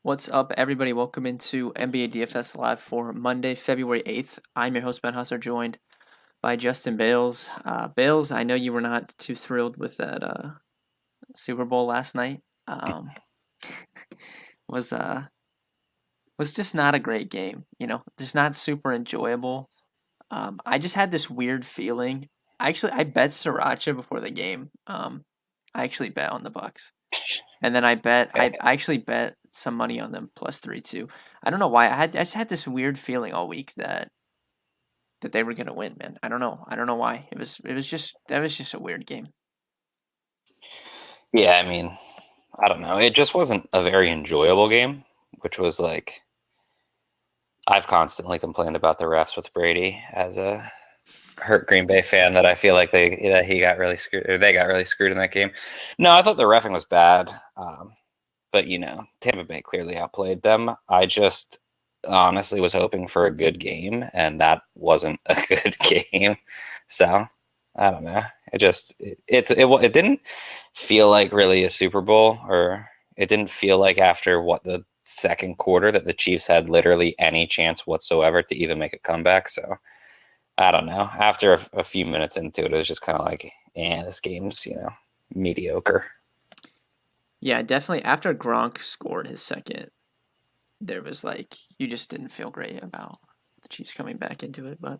What's up, everybody? Welcome into NBA DFS Live for Monday, February 8th. I'm your host, Ben Husser, joined by Justin Bales. Bales, I know you were not too thrilled with that Super Bowl last night. Was was just not a great game, just not super enjoyable. I just had this weird feeling. I bet Sriracha before the game. I actually bet on the Bucks. And then I actually bet some money on them plus 3-2. I don't know why. I just had this weird feeling all week that they were gonna win, man. I don't know. I don't know why. That was just a weird game. Yeah, I mean, I don't know. It just wasn't a very enjoyable game, which was like I've constantly complained about the refs with Brady as a hurt Green Bay fan that I feel like he got really screwed or they got really screwed in that game. No, I thought the refing was bad, but Tampa Bay clearly outplayed them. I just honestly was hoping for a good game, and that wasn't a good game. So I don't know. It didn't feel like really a Super Bowl, or it didn't feel like after the second quarter that the Chiefs had literally any chance whatsoever to even make a comeback. So I don't know. After a few minutes into it, it was just kind of like, this game's mediocre. Yeah, definitely. After Gronk scored his second, there was like you just didn't feel great about the Chiefs coming back into it. But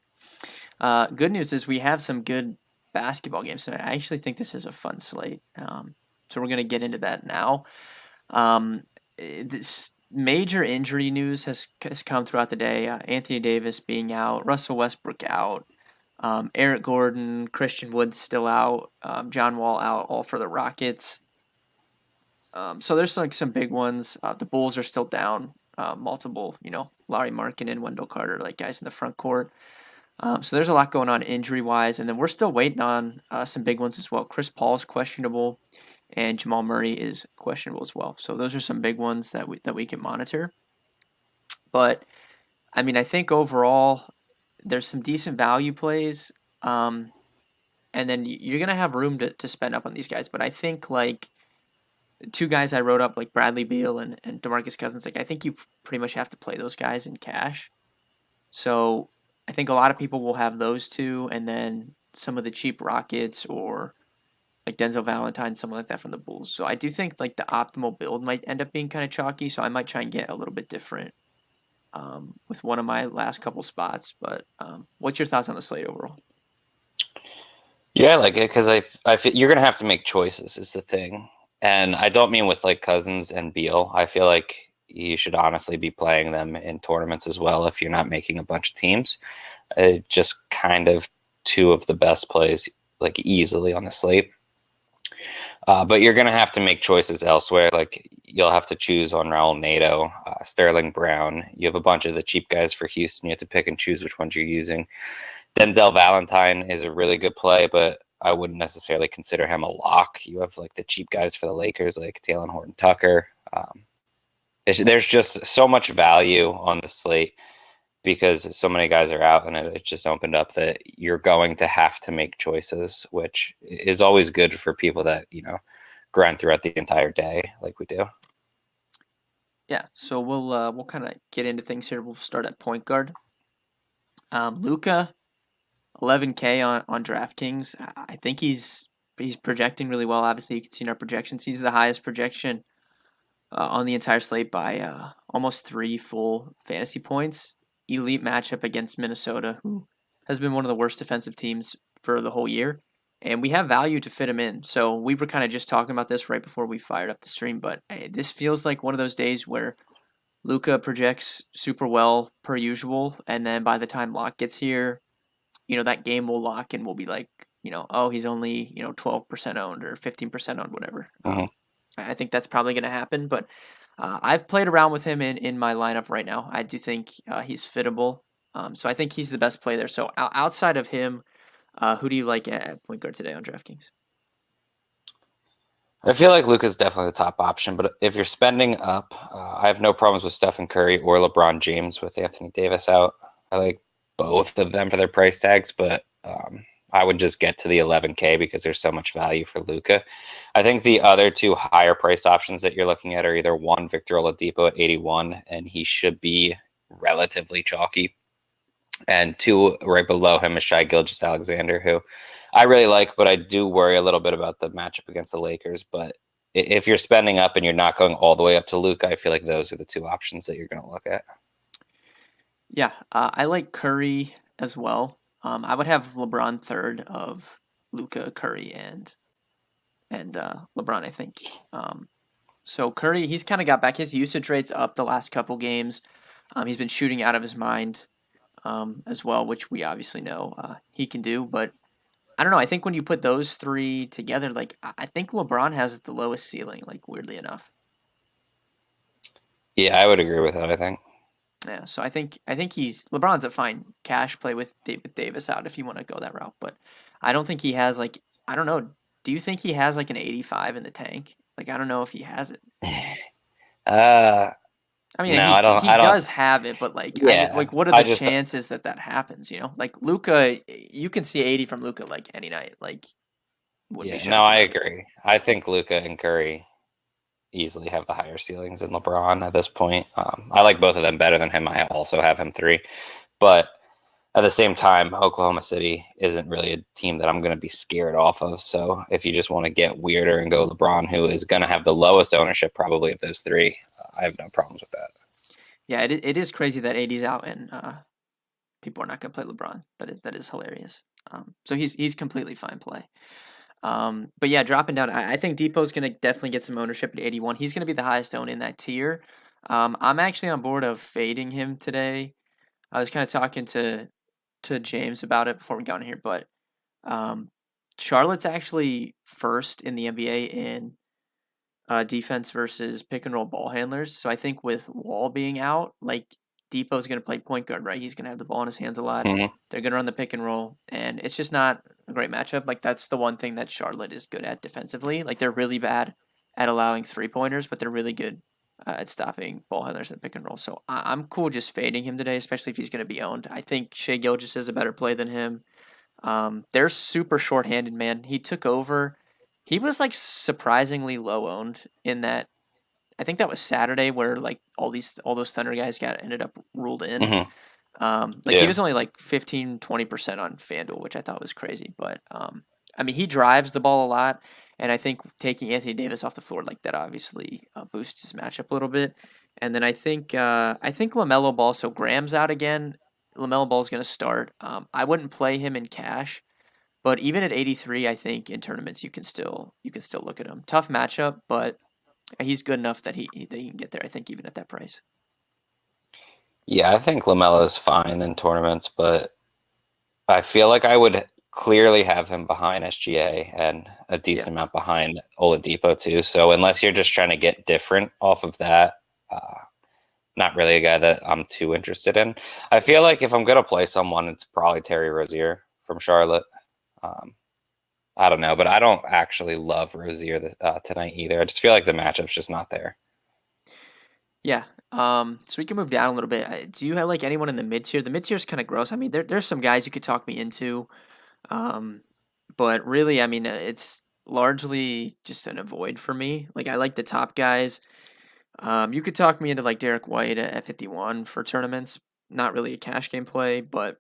good news is we have some good basketball games tonight. I actually think this is a fun slate. So we're gonna get into that now. This major injury news has come throughout the day. Anthony Davis being out, Russell Westbrook out, Eric Gordon, Christian Wood still out, John Wall out, all for the Rockets. So there's like some big ones. The Bulls are still down multiple, Larry Markkinen, Wendell Carter, like guys in the front court. So there's a lot going on injury wise, and then we're still waiting on some big ones as well. Chris Paul's questionable, and Jamal Murray is questionable as well. So those are some big ones that we can monitor. But I mean, I think overall there's some decent value plays, and then you're gonna have room to spend up on these guys. But I think like two guys I wrote up, like Bradley Beal and DeMarcus Cousins, like I think you pretty much have to play those guys in cash. So I think a lot of people will have those two, and then some of the cheap Rockets or like Denzel Valentine, someone like that from the Bulls. So I do think like the optimal build might end up being kind of chalky. So I might try and get a little bit different with one of my last couple spots. But what's your thoughts on the slate overall? Yeah, I like it because I feel you're gonna have to make choices is the thing, and I don't mean with like Cousins and Beal. I feel like you should honestly be playing them in tournaments as well if you're not making a bunch of teams. Just kind of two of the best plays, like easily on the slate. But you're going to have to make choices elsewhere. Like you'll have to choose on Raul Nato, Sterling Brown. You have a bunch of the cheap guys for Houston. You have to pick and choose which ones you're using. Denzel Valentine is a really good play, but I wouldn't necessarily consider him a lock. You have like the cheap guys for the Lakers, like Talen Horton-Tucker. There's just so much value on the slate because so many guys are out, and it just opened up that you're going to have to make choices, which is always good for people that, grind throughout the entire day like we do. Yeah, so we'll kind of get into things here. We'll start at point guard. Luka, 11K on DraftKings. I think he's projecting really well. Obviously, you can see in our projections, he's the highest projection on the entire slate by almost 3 full fantasy points. Elite matchup against Minnesota, who has been one of the worst defensive teams for the whole year. And we have value to fit him in. So we were kind of just talking about this right before we fired up the stream. But this feels like one of those days where Luka projects super well per usual. And then by the time lock gets here, that game will lock and we'll be like, oh, he's only, 12% owned or 15% owned, whatever. Mm-hmm. I think that's probably going to happen. But I've played around with him in my lineup right now. I do think he's fittable. So I think he's the best play there. So outside of him, who do you like at point guard today on DraftKings? I feel like Luka's definitely the top option, but if you're spending up, I have no problems with Stephen Curry or LeBron James with Anthony Davis out. I like both of them for their price tags, but I would just get to the 11K because there's so much value for Luka. I think the other two higher priced options that you're looking at are either one, Victor Oladipo at 81, and he should be relatively chalky, and two, right below him is Shai Gilgeous-Alexander, who I really like, but I do worry a little bit about the matchup against the Lakers. But if you're spending up and you're not going all the way up to Luka, I feel like those are the two options that you're going to look at. Yeah, I like Curry as well. I would have LeBron third of Luca, Curry, and LeBron, I think. So Curry, he's kind of got back his usage rates up the last couple games. He's been shooting out of his mind as well, which we obviously know he can do. But I don't know. I think when you put those three together, like I think LeBron has the lowest ceiling. Like weirdly enough. Yeah, I would agree with that. I think. Yeah, so I think he's LeBron's a fine cash play with David Davis out if you want to go that route, but I don't think he has like I don't know. Do you think he has like an 85 in the tank? Like I don't know if he has it. Uh, I mean, no, he I don't. he I don't. does have it, but like I mean, Yeah, like what are I the just. chances that that happens? You know, like Luca, you can see 80 from Luca like any night. Like wouldn't be Yeah, no, shocked I about it. agree. I think Luka and Curry easily have the higher ceilings than LeBron at this point. I like both of them better than him. I also have him three, but at the same time, Oklahoma City isn't really a team that I'm going to be scared off of. So if you just want to get weirder and go LeBron, who is going to have the lowest ownership probably of those three, I have no problems with that. Yeah, it is crazy that 80's out and people are not going to play LeBron. That is hilarious. So he's completely fine play. But yeah, dropping down, I think Depot's going to definitely get some ownership at 81. He's going to be the highest owned in that tier. I'm actually on board of fading him today. I was kind of talking to James about it before we got in here, but um, Charlotte's actually first in the NBA in defense versus pick and roll ball handlers. So I think with Wall being out, like Depot's going to play point guard, right? He's going to have the ball in his hands a lot. Mm-hmm. They're going to run the pick and roll, and it's just not a great matchup. Like that's the one thing that Charlotte is good at defensively. Like they're really bad at allowing 3-pointers, but they're really good at stopping ball handlers in pick and roll. So I'm cool just fading him today, especially if he's going to be owned. I think Shea Gilgeous is a better play than him. They're super short-handed, man. He took over. He was like surprisingly low owned in that. I think that was Saturday where like all those Thunder guys got ended up ruled in. Mm-hmm. Like he Yeah. was only like 15-20% on FanDuel, which I thought was crazy. But I mean, he drives the ball a lot, and I think taking Anthony Davis off the floor like that obviously boosts his matchup a little bit. And then I think Lamelo Ball. So Graham's out again. Lamelo Ball is going to start. I wouldn't play him in cash, but even at 83, I think in tournaments you can still look at him. Tough matchup, but he's good enough that he can get there. I think even at that price. Yeah, I think LaMelo is fine in tournaments, but I feel like I would clearly have him behind SGA and a Yeah. decent amount behind Oladipo too. So unless you're just trying to get different off of that, not really a guy that I'm too interested in. I feel like if I'm gonna play someone, it's probably Terry Rozier from Charlotte. Um, I don't know, but I don't actually love Rozier tonight either. I just feel like the matchup's just not there. Yeah. So we can move down a little bit. Do you have like anyone in the mid tier? The mid tier is kind of gross. I mean, there's some guys you could talk me into, um, but really, I mean, it's largely just an avoid for me. Like I like the top guys. You could talk me into like Derek White at 51 for tournaments. Not really a cash game play, but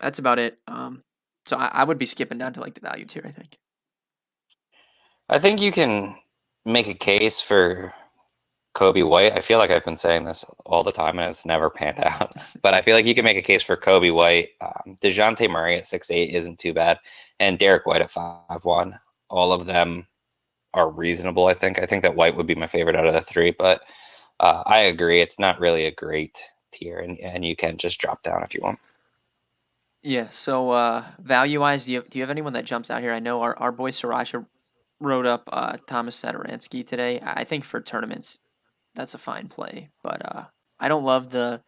that's about it. So I would be skipping down to like the value tier, I think. I think you can make a case for Kobe White. I feel like I've been saying this all the time and it's never panned out. But I feel like you can make a case for Kobe White. DeJounte Murray at 6'8" isn't too bad. And Derek White at 5'1". All of them are reasonable, I think. I think that White would be my favorite out of the three. But I agree. It's not really a great tier. And you can just drop down if you want. Yeah. So value wise, do you have anyone that jumps out here? I know our boy Sriracha wrote up Thomas Sadaransky today. I think for tournaments, that's a fine play, but I don't love the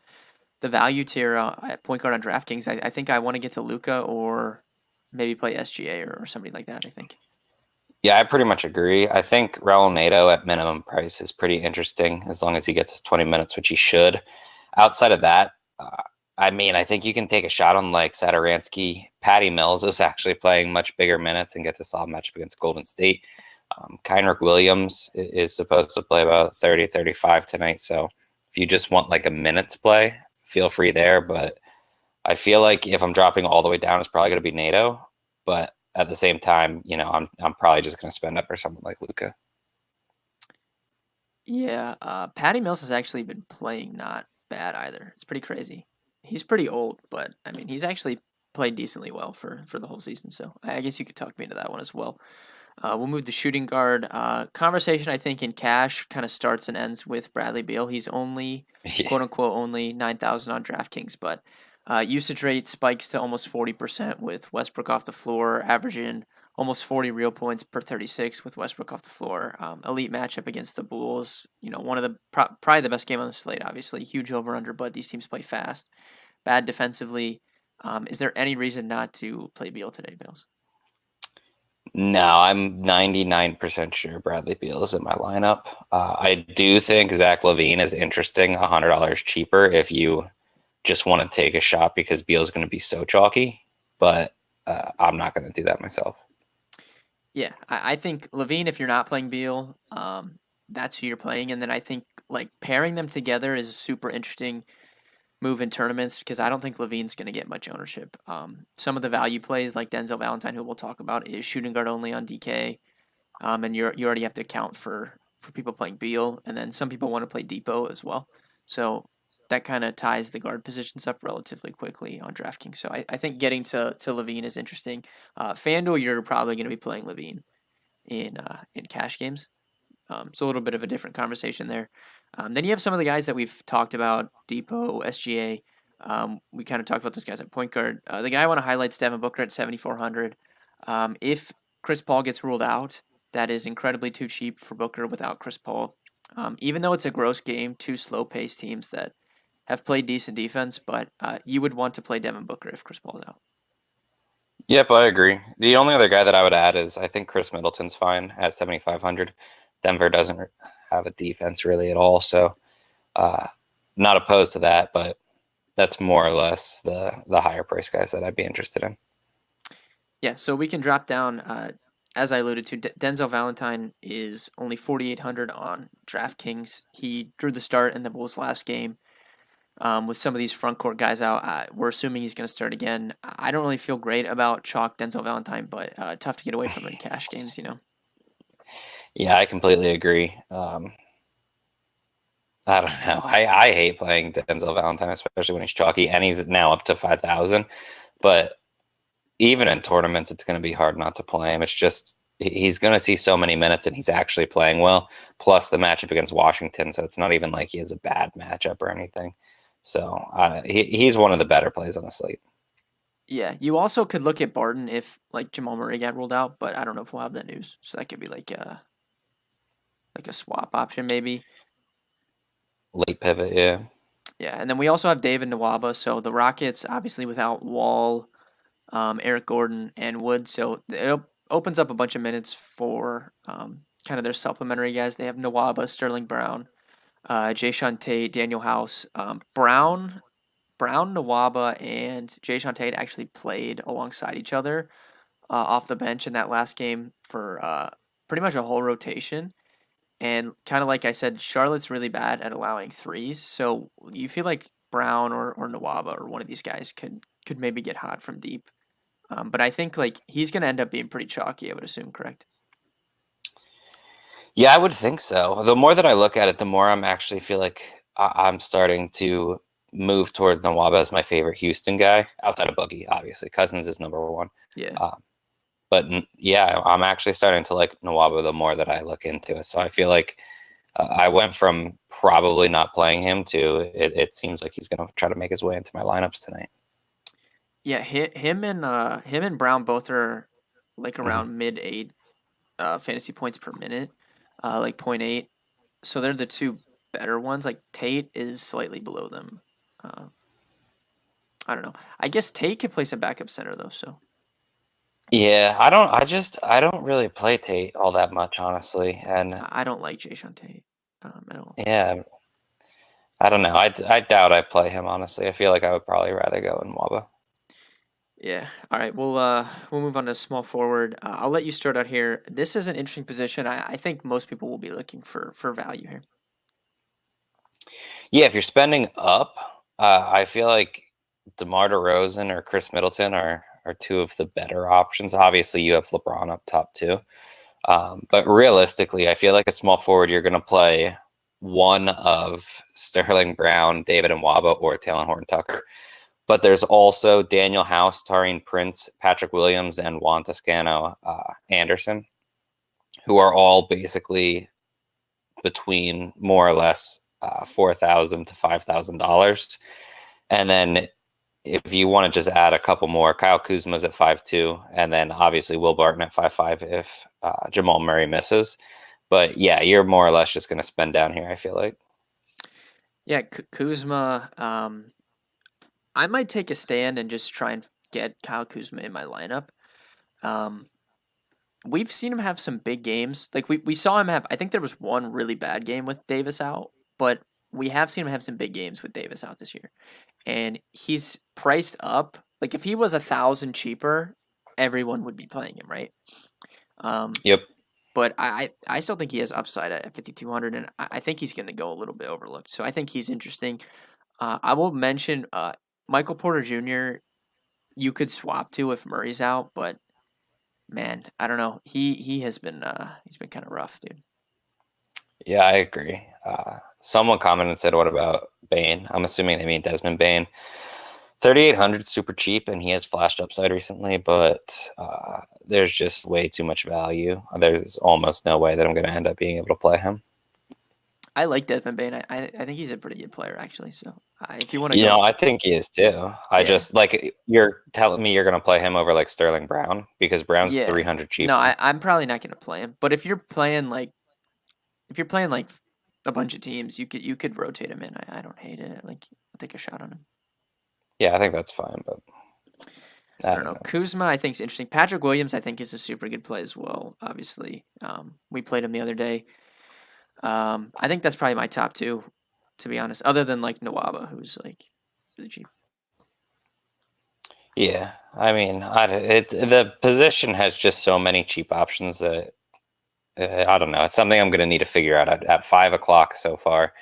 value tier at point guard on DraftKings. I think I want to get to Luca or maybe play SGA or somebody like that. I think. Yeah, I pretty much agree. I think Raul Nato at minimum price is pretty interesting as long as he gets his 20 minutes, which he should. Outside of that, I mean, I think you can take a shot on like Satoransky. Patty Mills is actually playing much bigger minutes and gets a solid matchup against Golden State. Kynrick Williams is supposed to play about 30, 35 tonight. So if you just want like a minute's play, feel free there. But I feel like if I'm dropping all the way down, it's probably going to be NATO. But at the same time, I'm probably just going to spend up for someone like Luca. Yeah, Patty Mills has actually been playing not bad either. It's pretty crazy. He's pretty old, but I mean, he's actually played decently well for the whole season. So I guess you could talk me into that one as well. We'll move to shooting guard. Conversation, I think, in cash kind of starts and ends with Bradley Beal. He's only, Yeah. quote unquote, only 9,000 on DraftKings, but usage rate spikes to almost 40% with Westbrook off the floor, averaging almost 40 real points per 36 with Westbrook off the floor. Elite matchup against the Bulls. One of the probably the best game on the slate. Obviously, huge over under, but these teams play fast. Bad defensively. Is there any reason not to play Beal today, Bales? No, I'm 99% sure Bradley Beal is in my lineup. I do think Zach LaVine is interesting, $100 cheaper if you just want to take a shot because Beal's going to be so chalky, but I'm not going to do that myself. Yeah, I think LaVine, if you're not playing Beal, that's who you're playing. And then I think like pairing them together is a super interesting move in tournaments because I don't think LaVine's going to get much ownership. Some of the value plays like Denzel Valentine, who we'll talk about, is shooting guard only on DK. And you already have to account for people playing Beal, and then some people want to play Depot as well. So that kind of ties the guard positions up relatively quickly on DraftKings. So I think getting to LaVine is interesting. FanDuel, you're probably going to be playing LaVine in cash games. So a little bit of a different conversation there. Then you have some of the guys that we've talked about, Depot, SGA. We kind of talked about those guys at point guard. The guy I want to highlight is Devin Booker at 7,400. If Chris Paul gets ruled out, that is incredibly too cheap for Booker without Chris Paul. Even though it's a gross game, two slow-paced teams that have played decent defense, but you would want to play Devin Booker if Chris Paul's out. Yep, I agree. The only other guy that I would add is I think Chris Middleton's fine at 7,500. Denver doesn't have a defense really at all, so not opposed to that, but that's more or less the higher price guys that I'd be interested in. Yeah, so we can drop down. As I alluded to, Denzel Valentine is only 4,800 on DraftKings. He drew the start in the Bulls' last game. With some of these front court guys out, we're assuming he's going to start again. I don't really feel great about chalk Denzel Valentine, but tough to get away from in cash games, Yeah, I completely agree. I don't know. I hate playing Denzel Valentine, especially when he's chalky, and he's now up to 5,000. But even in tournaments, it's going to be hard not to play him. It's just he's going to see so many minutes, and he's actually playing well. Plus the matchup against Washington, so it's not even like he has a bad matchup or anything. So he's one of the better plays on the slate. Yeah, you also could look at Barton if like Jamal Murray got ruled out, but I don't know if we'll have that news. So that could be like a swap option maybe. Late pivot, yeah. Yeah, and then we also have David Nwaba. So the Rockets, obviously without Wall, Eric Gordon, and Wood. So it opens up a bunch of minutes for kind of their supplementary guys. They have Nwaba, Sterling Brown, Jayshawn Tate, Daniel House. Brown, Nwaba, and Jayshawn Tate actually played alongside each other off the bench in that last game for pretty much a whole rotation. And kind of like I said, Charlotte's really bad at allowing threes. So you feel like Brown or Nwaba or one of these guys could maybe get hot from deep. But I think like he's going to end up being pretty chalky, I would assume, correct? Yeah, I would think so. The more that I look at it, the more I'm actually feel like I'm starting to move towards Nawaba as my favorite Houston guy, outside of Boogie, obviously. Cousins is number one. Yeah. But yeah, I'm actually starting to like Nawaba the more that I look into it. So I feel like I went from probably not playing him to it seems like he's going to try to make his way into my lineups tonight. Yeah, him and Brown both are like around mid 8 fantasy points per minute, like 0.8. So they're the two better ones. Like Tate is slightly below them. I don't know. I guess Tate could play some backup center though. So Yeah, I don't really play Tate all that much, honestly. And I don't like Jayshawn Tate at all. yeah, I don't know. I doubt I play him, honestly. I feel like I would probably rather go in Waba. Yeah. All right. We'll move on to small forward. I'll let you start out here. This is an interesting position. I think most people will be looking for value here. Yeah, if you're spending up, I feel like DeMar DeRozan or Chris Middleton are two of the better options. Obviously, you have LeBron up top too. But realistically, I feel like a small forward, you're going to play one of Sterling Brown, David Nwaba, or Taylor Horton Tucker. But there's also Daniel House, Taurean Prince, Patrick Williams, and Juan Toscano Anderson, who are all basically between more or less $4,000 to $5,000. And then if you want to just add a couple more, Kyle Kuzma's at 5'2", and then obviously Will Barton at 5'5" if Jamal Murray misses. But yeah, you're more or less just going to spend down here, I feel like. Yeah, Kuzma. I might take a stand and just try and get Kyle Kuzma in my lineup. Um, we've seen him have some big games. Like we saw him have. I think there was one really bad game with Davis out, but we have seen him have some big games with Davis out this year, and he's priced up. Like if he was 1,000 cheaper, everyone would be playing him, right? Um, Yep. but I still think he has upside at 5,200, and I think he's going to go a little bit overlooked. So I think he's interesting. I will mention Michael Porter Jr. You could swap to if Murray's out, but man, I don't know. He has been he's been kind of rough, dude. Yeah, I agree. Someone commented and said, "What about Bane?" I'm assuming they mean Desmond Bane. 3,800 super cheap, and he has flashed upside recently, but there's just way too much value. There's almost no way that I'm going to end up being able to play him. I like Desmond Bane. I think he's a pretty good player actually. So if you want to You go, know, I think he is too. I yeah, just like you're telling me you're going to play him over like Sterling Brown because Brown's yeah. 300 No, cheaper. I'm probably not going to play him. But if you're playing like a bunch of teams, you could rotate him in. I don't hate it. Like I'll take a shot on him. Yeah, I think that's fine, but I I don't don't know. know. Kuzma, I think is interesting. Patrick Williams, I think is a super good play as well. Obviously, we played him the other day. I think that's probably my top two, to be honest. Other than like Nawaba, who's like really cheap. Yeah, I mean, the position has just so many cheap options that I don't know. It's something I'm going to need to figure out at 5 o'clock so far.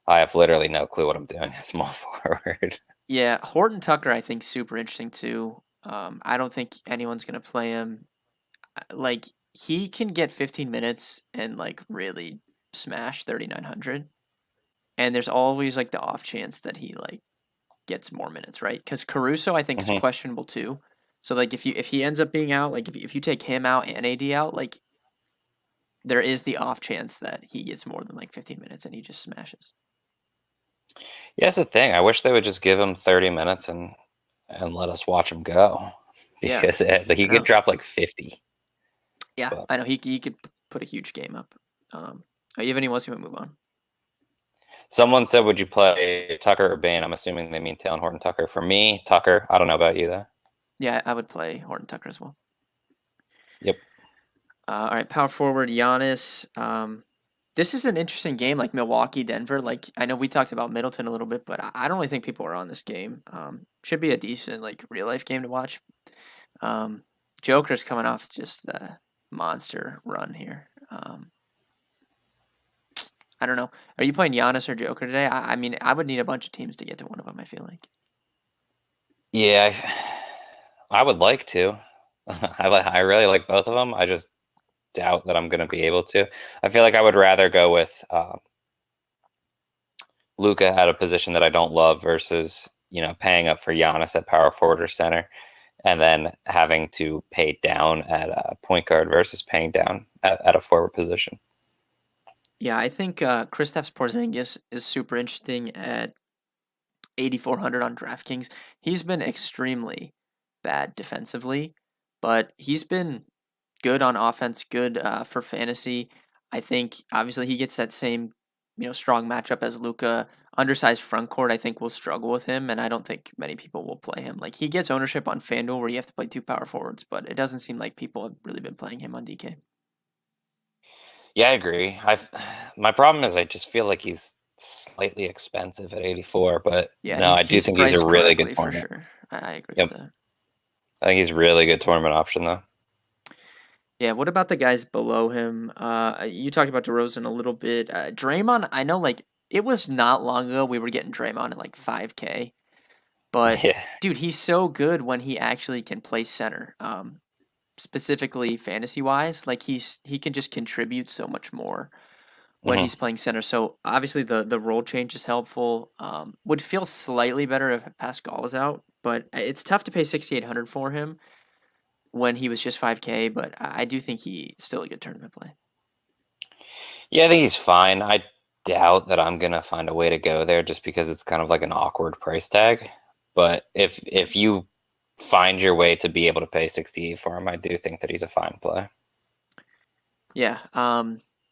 I have literally no clue what I'm doing at small forward. Yeah, Horton Tucker, I think super interesting too. I don't think anyone's gonna play him. Like he can get 15 minutes and like really smash 3,900, and there's always like the off chance that he like gets more minutes, right? Because Caruso, I think, is Mhm. questionable too. So like if he ends up being out, like if you take him out and AD out, like there is the off chance that he gets more than like 15 minutes and he just smashes. Yeah, that's the thing. I wish they would just give him 30 minutes and let us watch him go Yeah, because I he could know. drop like 50. Yeah, But I know he could put a huge game up. You have anyone else you want to move on? someone said, "Would you play Tucker or Bane?" I'm assuming they mean Taylor Horton Tucker. For me, Tucker. I don't know about you though. Yeah, I would play Horton Tucker as well. Yep. All right, power forward Giannis. This is an interesting game, like Milwaukee, Denver. Like I know we talked about Middleton a little bit, but I don't really think people are on this game. Should be a decent like real life game to watch. Um, Joker's coming off just a monster run here. I don't know. Are you playing Giannis or Joker today? I mean, I would need a bunch of teams to get to one of them. I feel like. Yeah, I would like to. I really like both of them. I just doubt that I'm going to be able to. I feel like I would rather go with Luca at a position that I don't love versus paying up for Giannis at power forward or center, and then having to pay down at a point guard versus paying down at a forward position. Yeah, I think Kristaps Porzingis is super interesting at 8,400 on DraftKings. He's been extremely bad defensively, but he's been good on offense, good for fantasy. I think obviously he gets that same, strong matchup as Luca. Undersized front court, I think will struggle with him, and I don't think many people will play him. Like he gets ownership on FanDuel where you have to play two power forwards, but it doesn't seem like people have really been playing him on DK. Yeah, I agree. My problem is I just feel like he's slightly expensive at 84, but Yeah, no, I do he's think he's a priced really good correctly for tournament. sure. I agree with Yep, that. I think he's a really good tournament option though. Yeah, what about the guys below him? You talked about DeRozan a little bit. Draymond, I know like it was not long ago we were getting Draymond at like 5K, but Yeah. dude, he's so good when he actually can play center. Specifically fantasy wise, like he can just contribute so much more when Hmm. he's playing center. So obviously the role change is helpful. Would feel slightly better if Pascal was out, but it's tough to pay 6,800 for him when he was just 5K. But I do think he's still a good tournament play. Yeah, I think he's fine. I doubt that I'm gonna find a way to go there just because it's kind of like an awkward price tag. But if you find your way to be able to pay 68 for him, I do think that he's a fine play. Yeah.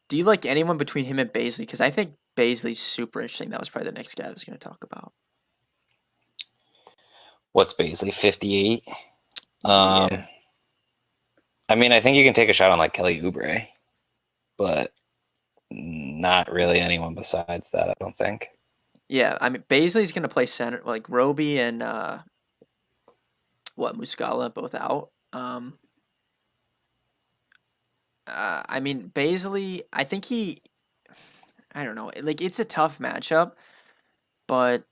Do you like anyone between him and Baisley? Because I think Baisley's super interesting. That was probably the next guy I was going to talk about. What's Baisley 58? Yeah. I mean, I think you can take a shot on like Kelly Oubre, but not really anyone besides that, I don't think. Yeah. I mean, Baisley's going to play center, like Roby and Muscala both out. I mean, Baisley, I don't know. Like, it's a tough matchup, but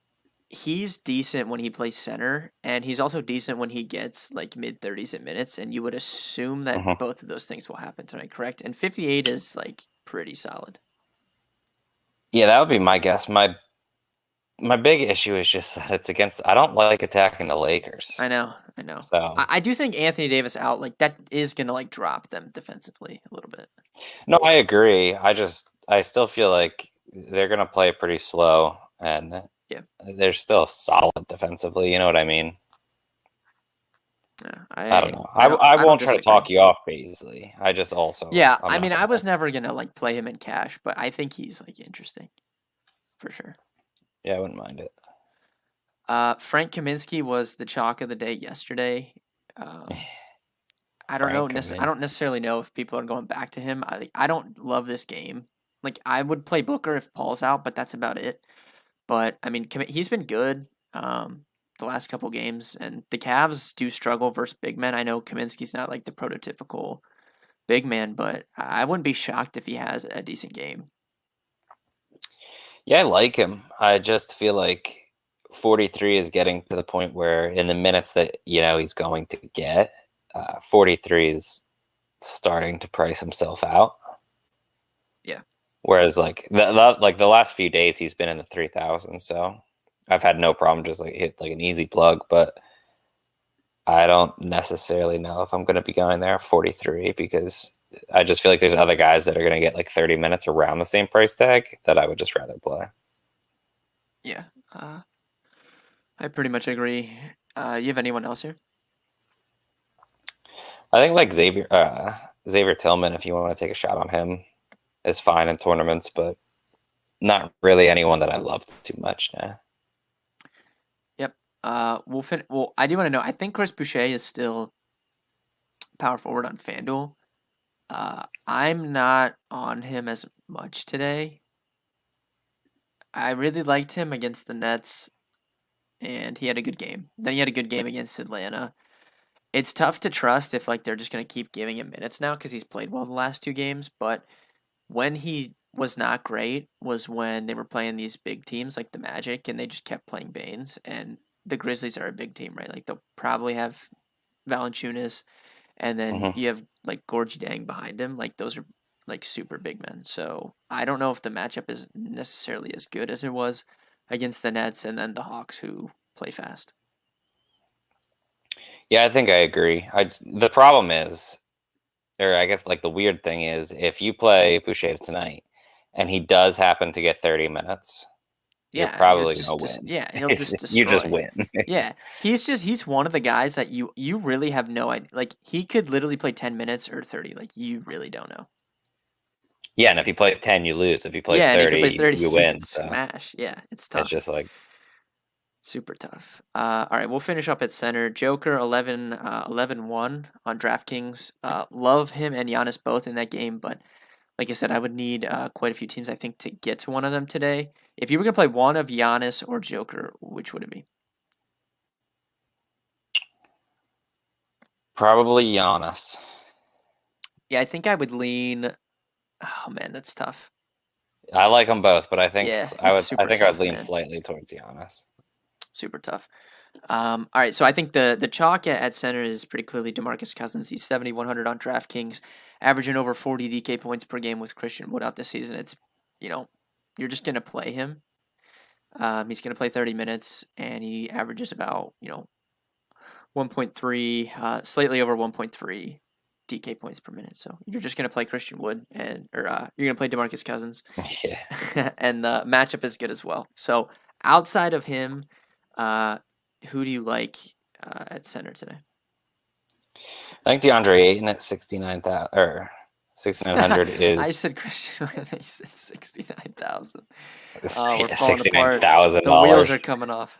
he's decent when he plays center, and he's also decent when he gets like mid 30s in minutes. And you would assume that Hmm. both of those things will happen tonight, correct? And 58 is like pretty solid. Yeah, that would be my guess. My big issue is just that it's against. I don't like attacking the Lakers, I know, I know. so I do think Anthony Davis out, like that is gonna like drop them defensively a little bit. no, I agree. I still feel like they're gonna play pretty slow, and Yeah, they're still solid defensively. You know what I mean? yeah. I don't know. I I don't won't try to disagree. talk you off Paisley. I just also Yeah, I'm I not mean, I gonna. was never gonna like play him in cash, but I think he's like interesting for sure. Yeah, I wouldn't mind it. Frank Kaminsky was the chalk of the day yesterday. Um, I don't know. Frank, I Kaminsky. don't necessarily know if people are going back to him. I don't love this game. Like I would play Booker if Paul's out, but that's about it. But I mean, he's been good the last couple games, and the Cavs do struggle versus big men. I know Kaminsky's not like the prototypical big man, but I wouldn't be shocked if he has a decent game. Yeah, I like him. I just feel like 43 is getting to the point where in the minutes that he's going to get, 43 is starting to price himself out. Yeah, Whereas like the last few days he's been in the 3,000, so I've had no problem just like hit like an easy plug, but I don't necessarily know if I'm going to be going there 43 because I just feel like there's other guys that are going to get like 30 minutes around the same price tag that I would just rather play. yeah. I pretty much agree. You have anyone else here? I think like Xavier Tillman, if you want to take a shot on him, is fine in tournaments, but not really anyone that I love too much now. Yep. Well, I do want to know. I think Chris Boucher is still power forward on FanDuel. I'm not on him as much today. I really liked him against the Nets, and he had a good game. Then he had a good game against Atlanta. It's tough to trust if like they're just gonna keep giving him minutes now because he's played well the last two games. But when he was not great was when they were playing these big teams like the Magic, and they just kept playing Baines. And the Grizzlies are a big team, right? Like they'll probably have Valanciunas, and then Hmm. you have like Gorgie Dang behind him. Like those are like super big men. So I don't know if the matchup is necessarily as good as it was against the Nets and then the Hawks who play fast. Yeah, I think I agree. The problem is, or I guess like the weird thing is, if you play Boucher tonight and he does happen to get 30 minutes, you're Yeah, you're probably just gonna win. yeah, he'll just You just destroy. win. Yeah, he's one of the guys that you really have no idea. Like he could literally play 10 minutes or 30. Like you really don't know. Yeah, and if he plays 10, you lose. If he plays Yeah, and if he 30, plays 30, you he win. could So smash. Yeah, it's it's tough. just like, Super tough. All right, we'll finish up at center. Joker 11-1 on DraftKings. Love him and Giannis both in that game, but Like I said, I would need quite a few teams, I think, to get to one of them today. If you were going to play one of Giannis or Joker, which would it be? Probably Giannis. Yeah, I think I would lean. Oh man, that's tough. I like them both, but I think Yeah, it's I super think I'd tough, lean man. slightly towards Giannis. Super tough. All right, so I think the chalk at center is pretty clearly DeMarcus Cousins. He's 7,100 on DraftKings, averaging over 40 DK points per game with Christian Wood out this season. It's, you know, you're just gonna play him. He's gonna play 30 minutes, and he averages about 1.3, slightly over 1.3 DK points per minute. So you're just gonna play Christian Wood, or you're gonna play DeMarcus Cousins, Yeah. and the matchup is good as well. So outside of him, uh, who do you like at center today? I think DeAndre Ayton at 69,000 or 6,900 I is said Christian. They said 69,000. We're falling sixty-nine apart. thousand The wheels are dollars. coming off.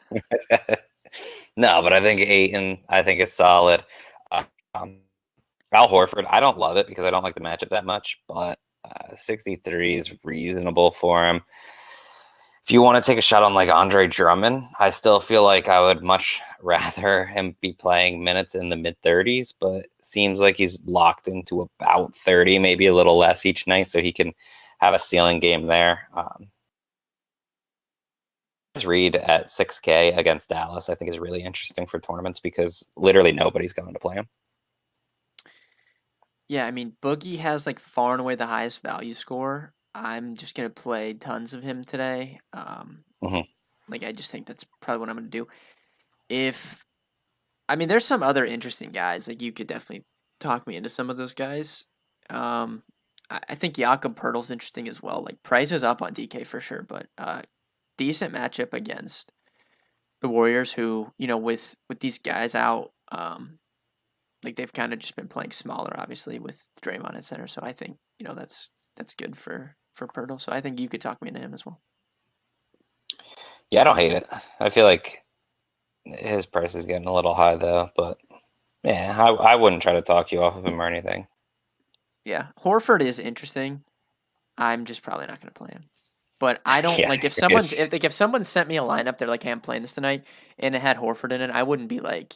No, but I think Ayton, I think is solid. Um, Al Horford, I don't love it because I don't like the matchup that much, but 63 is reasonable for him. If you want to take a shot on like Andre Drummond, I still feel like I would much rather him be playing minutes in the mid 30s, but it seems like he's locked into about 30, maybe a little less each night, so he can have a ceiling game there. Reed at 6K against Dallas, I think is really interesting for tournaments because literally nobody's going to play him. Yeah, I mean, Boogie has like far and away the highest value score. I'm just gonna play tons of him today. Mm-hmm. Like I just think that's probably what I'm gonna do. If I mean, there's some other interesting guys. Like you could definitely talk me into some of those guys. Um, I think Jakob Pertl's interesting as well. Like price is up on DK for sure, but decent matchup against the Warriors, who with these guys out, like they've kind of just been playing smaller, obviously with Draymond at center. So I think that's good for Pirtle. So I think you could talk me into him as well. Yeah, I don't hate it. I feel like his price is getting a little high though, but yeah, I wouldn't try to talk you off of him or anything. Yeah, Horford is interesting. I'm just probably not going to play him. But I don't Yeah, like if someone sent me a lineup, they're like, "Hey, I'm playing this tonight," and it had Horford in it. I wouldn't be like,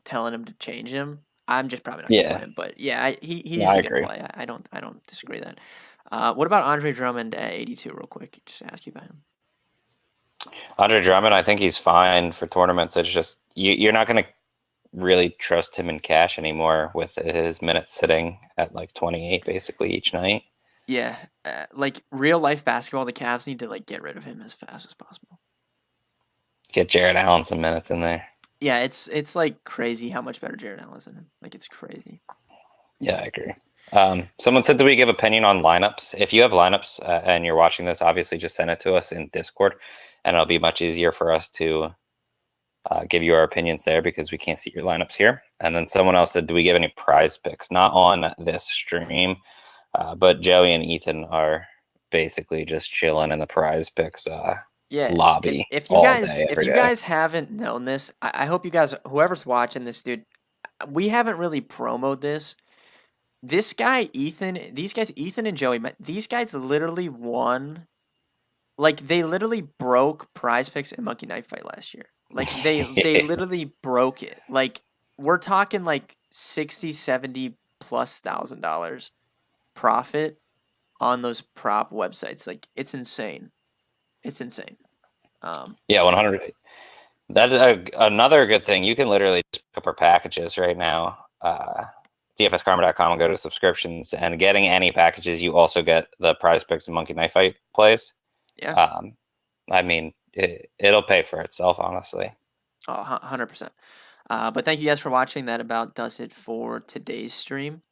telling him to change him. I'm just probably not gonna play yeah, him. But yeah, he no, is I a good agree. play. I don't disagree with that. What about Andre Drummond at 82? Real quick, just ask you about him. Andre Drummond, I think he's fine for tournaments. It's just you're not going to really trust him in cash anymore with his minutes sitting at like 28 basically each night. Yeah, like real life basketball, the Cavs need to like get rid of him as fast as possible. Get Jared Allen some minutes in there. Yeah, it's like crazy how much better Jared Allen is than him. Like it's crazy. Yeah, I agree. Someone said that we give opinion on lineups. If you have lineups and you're watching this, obviously just send it to us in Discord, and it'll be much easier for us to give you our opinions there because we can't see your lineups here. And then someone else said, do we give any prize picks? Not on this stream, but Joey and Ethan are basically just chilling in the prize picks Yeah, lobby if you all guys day, if every you day. guys haven't known this, I hope you guys, whoever's watching this, dude, we haven't really promoted this. This guy Ethan, these guys Ethan and Joey, these guys literally won. Like they literally broke Prize Picks and Monkey Knife Fight last year. Like they literally broke it. Like we're talking like 60, 70 plus $1,000 profit on those prop websites. Like it's insane. It's insane. Yeah, 100. That's another good thing. You can literally just pick up our packages right now. DFSkarma.com and go to subscriptions, and getting any packages, you also get the prize picks and monkey knife fight plays. Yeah. I mean, it'll pay for itself, honestly. Oh, 100%. But thank you guys for watching. That about does it for today's stream.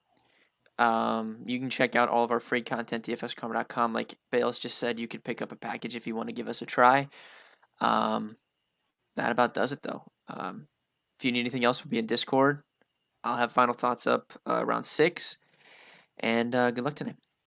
You can check out all of our free content, dfskarma.com. Like Bales just said, you could pick up a package if you want to give us a try. That about does it, though. If you need anything else, we'll be in Discord. I'll have final thoughts up around 6. And good luck tonight.